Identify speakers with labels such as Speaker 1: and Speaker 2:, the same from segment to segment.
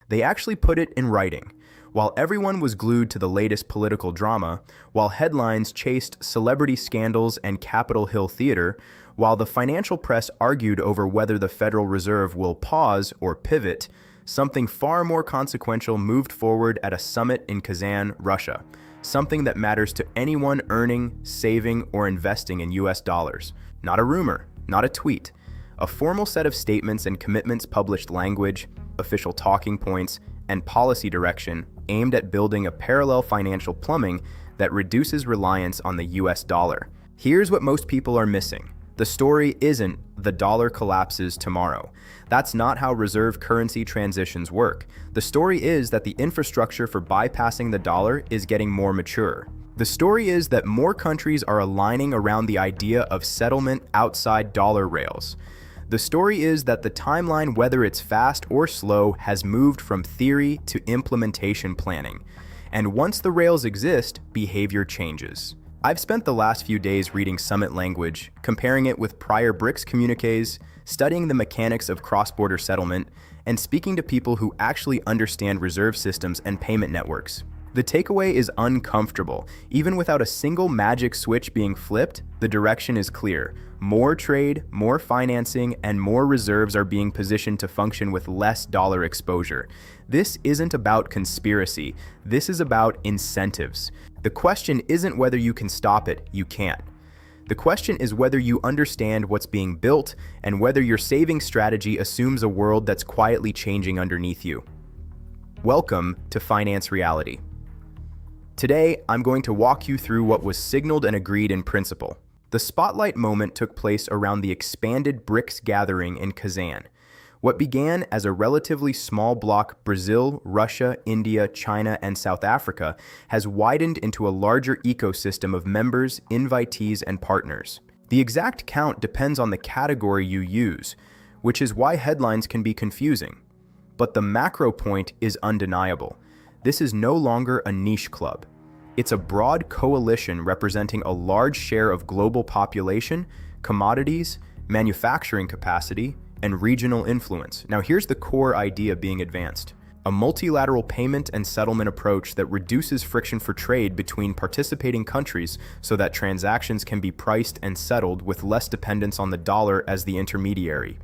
Speaker 1: They actually put it in writing. While everyone was glued to the latest political drama, while headlines chased celebrity scandals and Capitol Hill theater, while the financial press argued over whether the Federal Reserve will pause or pivot, something far more consequential moved forward at a summit in Kazan, Russia. Something that matters to anyone earning, saving, or investing in US dollars. Not a rumor, not a tweet. A formal set of statements and commitments, published language, official talking points, and policy direction aimed at building a parallel financial plumbing that reduces reliance on the US dollar. Here's what most people are missing. The story isn't the dollar collapses tomorrow. That's not how reserve currency transitions work. The story is that the infrastructure for bypassing the dollar is getting more mature. The story is that more countries are aligning around the idea of settlement outside dollar rails. The story is that the timeline, whether it's fast or slow, has moved from theory to implementation planning. And once the rails exist, behavior changes. I've spent the last few days reading summit language, comparing it with prior BRICS communiques, studying the mechanics of cross-border settlement, and speaking to people who actually understand reserve systems and payment networks. The takeaway is uncomfortable. Even without a single magic switch being flipped, the direction is clear. More trade, more financing, and more reserves are being positioned to function with less dollar exposure. This isn't about conspiracy. This is about incentives. The question isn't whether you can stop it, you can't. The question is whether you understand what's being built and whether your saving strategy assumes a world that's quietly changing underneath you. Welcome to Finance Reality. Today, I'm going to walk you through what was signaled and agreed in principle. The spotlight moment took place around the expanded BRICS gathering in Kazan. What began as a relatively small bloc, Brazil, Russia, India, China, and South Africa, has widened into a larger ecosystem of members, invitees, and partners. The exact count depends on the category you use, which is why headlines can be confusing. But the macro point is undeniable. This is no longer a niche club. It's a broad coalition representing a large share of global population, commodities, manufacturing capacity, and regional influence. Now here's the core idea being advanced. A multilateral payment and settlement approach that reduces friction for trade between participating countries so that transactions can be priced and settled with less dependence on the dollar as the intermediary.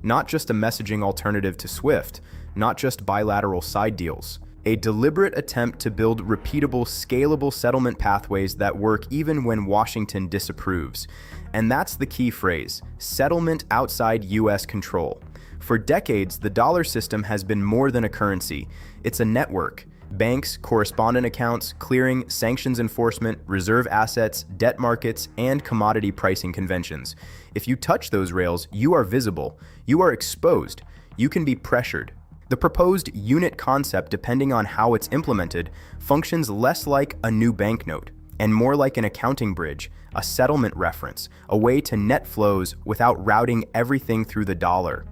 Speaker 1: Not just a messaging alternative to SWIFT, not just bilateral side deals. A deliberate attempt to build repeatable, scalable settlement pathways that work even when Washington disapproves. And that's the key phrase, settlement outside US control. For decades, the dollar system has been more than a currency. It's a network. Banks, correspondent accounts, clearing, sanctions enforcement, reserve assets, debt markets, and commodity pricing conventions. If you touch those rails, you are visible. You are exposed. You can be pressured. The proposed unit concept, depending on how it's implemented, functions less like a new banknote and more like an accounting bridge, a settlement reference, a way to net flows without routing everything through the dollar.